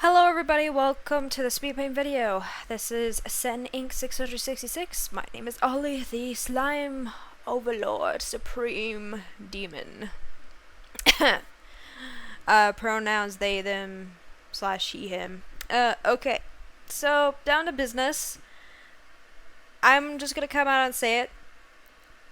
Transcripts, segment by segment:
Hello everybody, welcome to the speed paint video. This is Sen Inc. 666. My name is Ollie, the slime overlord, supreme demon. Pronouns they, them, slash she, him. Okay. So, down to business. I'm just gonna come out and say it.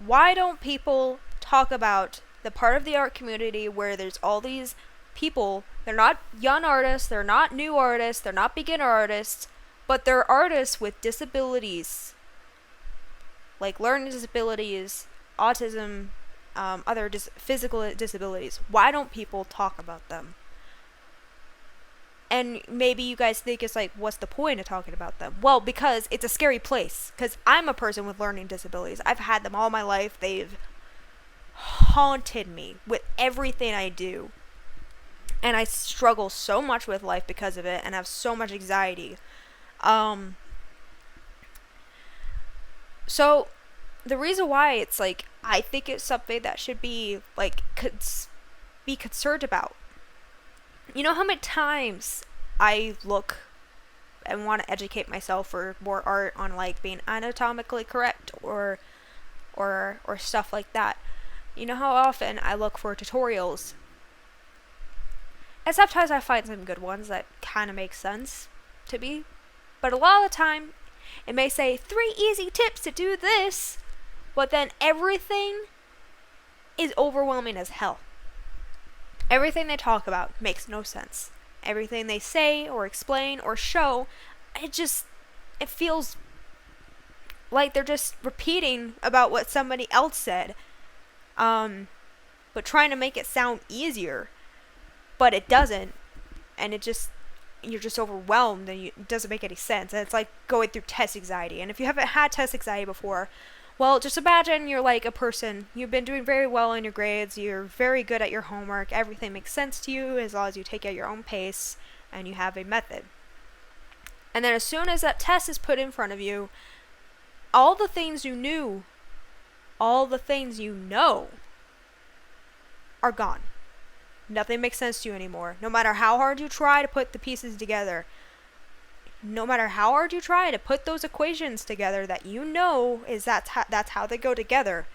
Why don't people talk about the part of the art community where there's all these people? They're not young artists, they're not new artists, they're not beginner artists, but they're artists with disabilities, like learning disabilities, autism, other physical disabilities. Why don't people talk about them? And maybe you guys think it's like, what's the point of talking about them? Well, because it's a scary place. Because I'm a person with learning disabilities. I've had them all my life. They've haunted me with everything I do. And I struggle so much with life because of it, and have so much anxiety. So, the reason why it's like, I think it's something that should be, like, be concerned about. You know how many times I look and want to educate myself for more art on, like, being anatomically correct or stuff like that. You know how often I look for tutorials. And sometimes I find some good ones that kind of make sense to me. But a lot of the time, it may say 3 easy tips to do this, but then everything is overwhelming as hell. Everything they talk about makes no sense. Everything they say or explain or show, it feels like they're just repeating about what somebody else said, but trying to make it sound easier. But it doesn't, and you're just overwhelmed, and it doesn't make any sense. And it's like going through test anxiety. And if you haven't had test anxiety before, well, just imagine you're like a person. You've been doing very well in your grades. You're very good at your homework. Everything makes sense to you as long as you take it at your own pace and you have a method. And then as soon as that test is put in front of you, all the things you knew, all the things you know, are gone. Nothing makes sense to you anymore. No matter how hard you try to put the pieces together, no matter how hard you try to put those equations together that you know that's how they go together,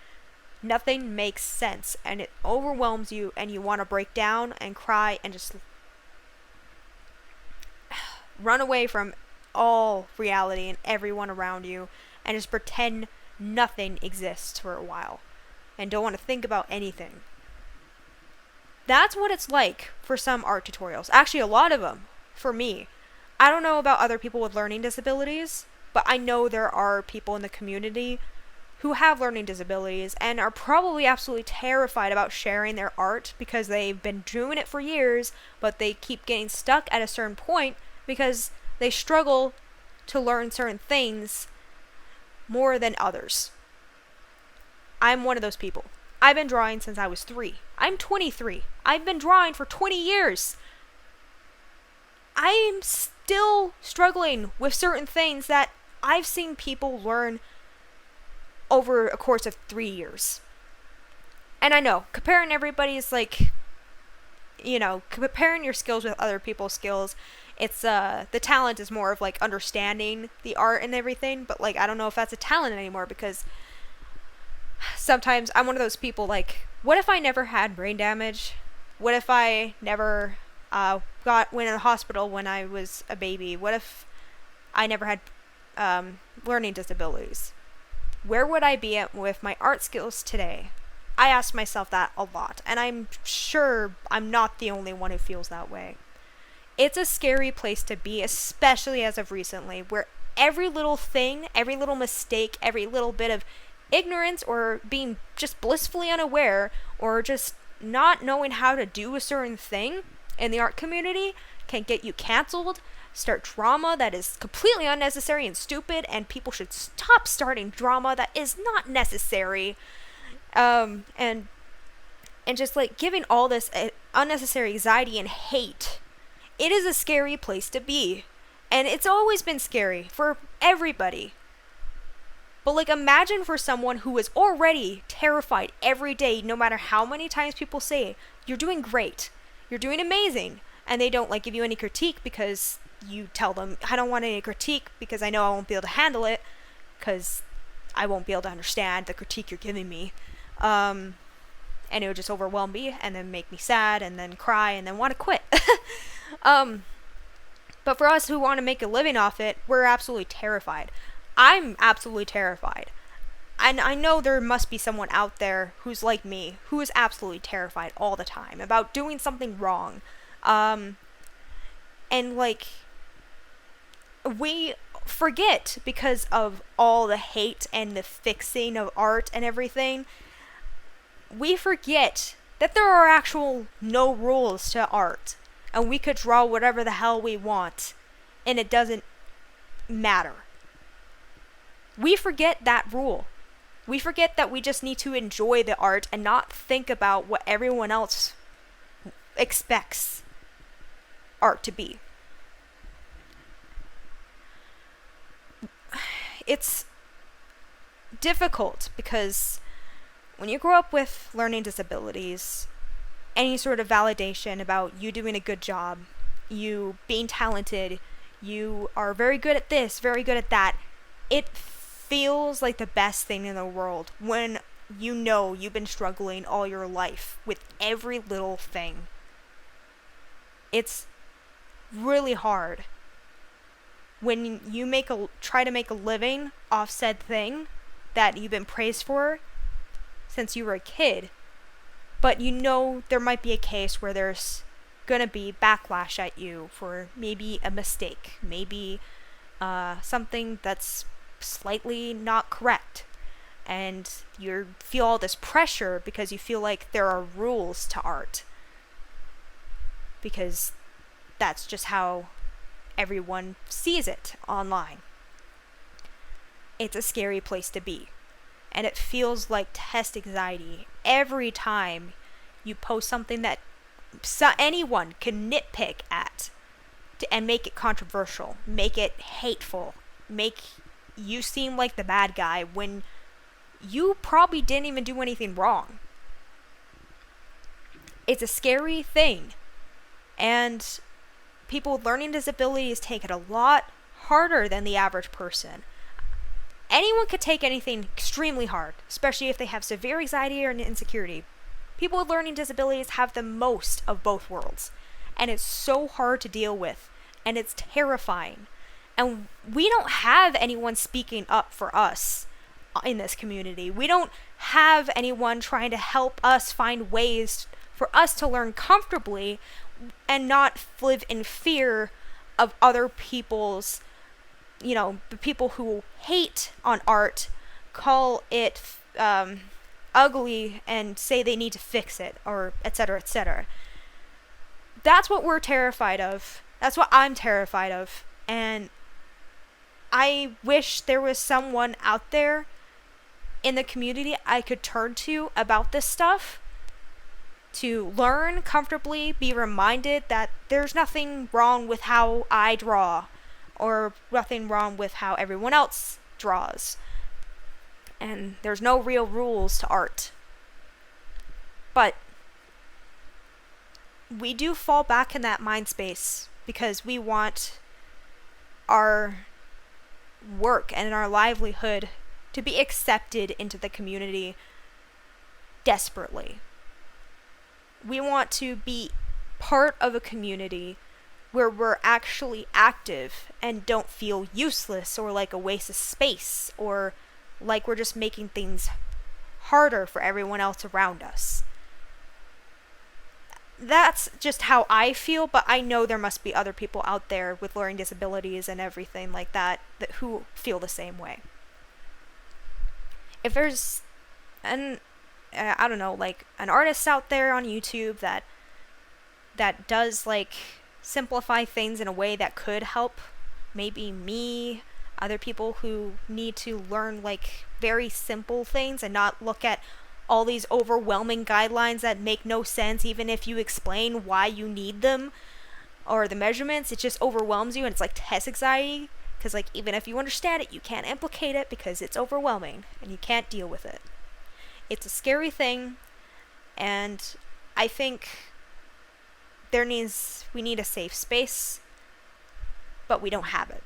nothing makes sense, and it overwhelms you, and you want to break down and cry and just run away from all reality and everyone around you and just pretend nothing exists for a while and don't want to think about anything. That's what it's like for some art tutorials. Actually, a lot of them, for me. I don't know about other people with learning disabilities, but I know there are people in the community who have learning disabilities and are probably absolutely terrified about sharing their art because they've been doing it for years, but they keep getting stuck at a certain point because they struggle to learn certain things more than others. I'm one of those people. I've been drawing since I was 3. I'm 23. I've been drawing for 20 years. I'm still struggling with certain things that I've seen people learn over a course of 3 years. And I know, comparing everybody's comparing your skills with other people's skills, it's the talent is more of like understanding the art and everything, but like I don't know if that's a talent anymore because sometimes I'm one of those people like, what if I never had brain damage? What if I never went in the hospital when I was a baby? What if I never had learning disabilities? Where would I be at with my art skills today? I ask myself that a lot, and I'm sure I'm not the only one who feels that way. It's a scary place to be, especially as of recently, where every little thing, every little mistake, every little bit of ignorance or being just blissfully unaware or just not knowing how to do a certain thing in the art community can get you canceled, start drama that is completely unnecessary and stupid, and people should stop starting drama that is not necessary, and just like giving all this unnecessary anxiety and hate. It is a scary place to be, and it's always been scary for everybody. But like imagine for someone who is already terrified every day, no matter how many times people say, you're doing great, you're doing amazing, and they don't like give you any critique because you tell them, I don't want any critique because I know I won't be able to handle it, because I won't be able to understand the critique you're giving me. And it would just overwhelm me and then make me sad and then cry and then want to quit. But for us who want to make a living off it, we're absolutely terrified. I'm absolutely terrified. And I know there must be someone out there who's like me, who is absolutely terrified all the time about doing something wrong. And like, we forget, because of all the hate and the fixing of art and everything, we forget that there are actual no rules to art, and we could draw whatever the hell we want, and it doesn't matter. We forget that rule. We forget that we just need to enjoy the art and not think about what everyone else expects art to be. It's difficult because when you grow up with learning disabilities, any sort of validation about you doing a good job, you being talented, you are very good at this, very good at that, it feels like the best thing in the world when you know you've been struggling all your life with every little thing. It's really hard when you try to make a living off said thing that you've been praised for since you were a kid, but you know there might be a case where there's gonna be backlash at you for maybe a mistake, maybe something that's slightly not correct, and you feel all this pressure because you feel like there are rules to art, because that's just how everyone sees it online. It's a scary place to be, and it feels like test anxiety every time you post something that anyone can nitpick at and make it controversial, make it hateful, make you seem like the bad guy when you probably didn't even do anything wrong. It's a scary thing, and people with learning disabilities take it a lot harder than the average person. Anyone could take anything extremely hard, especially if they have severe anxiety or insecurity. People with learning disabilities have the most of both worlds, and it's so hard to deal with, and it's terrifying. And we don't have anyone speaking up for us in this community. We don't have anyone trying to help us find ways for us to learn comfortably and not live in fear of other people's, the people who hate on art, call it ugly and say they need to fix it, or etc., etc. That's what we're terrified of. That's what I'm terrified of. And I wish there was someone out there in the community I could turn to about this stuff, to learn comfortably, be reminded that there's nothing wrong with how I draw, or nothing wrong with how everyone else draws. And there's no real rules to art. But we do fall back in that mind space because we want our work and our livelihood to be accepted into the community desperately. We want to be part of a community where we're actually active and don't feel useless or like a waste of space or like we're just making things harder for everyone else around us. That's just how I feel, but I know there must be other people out there with learning disabilities and everything like that who feel the same way. If there's an artist out there on YouTube that does like simplify things in a way that could help maybe me, other people who need to learn like very simple things and not look at all these overwhelming guidelines that make no sense even if you explain why you need them or the measurements. It just overwhelms you, and it's like test anxiety, because like even if you understand it, you can't implicate it because it's overwhelming and you can't deal with it. It's a scary thing, and I think we need a safe space, but we don't have it.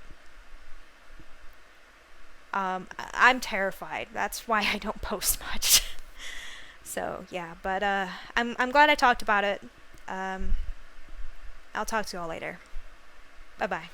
I'm terrified. That's why I don't post much. So yeah, but I'm glad I talked about it. I'll talk to you all later. Bye bye.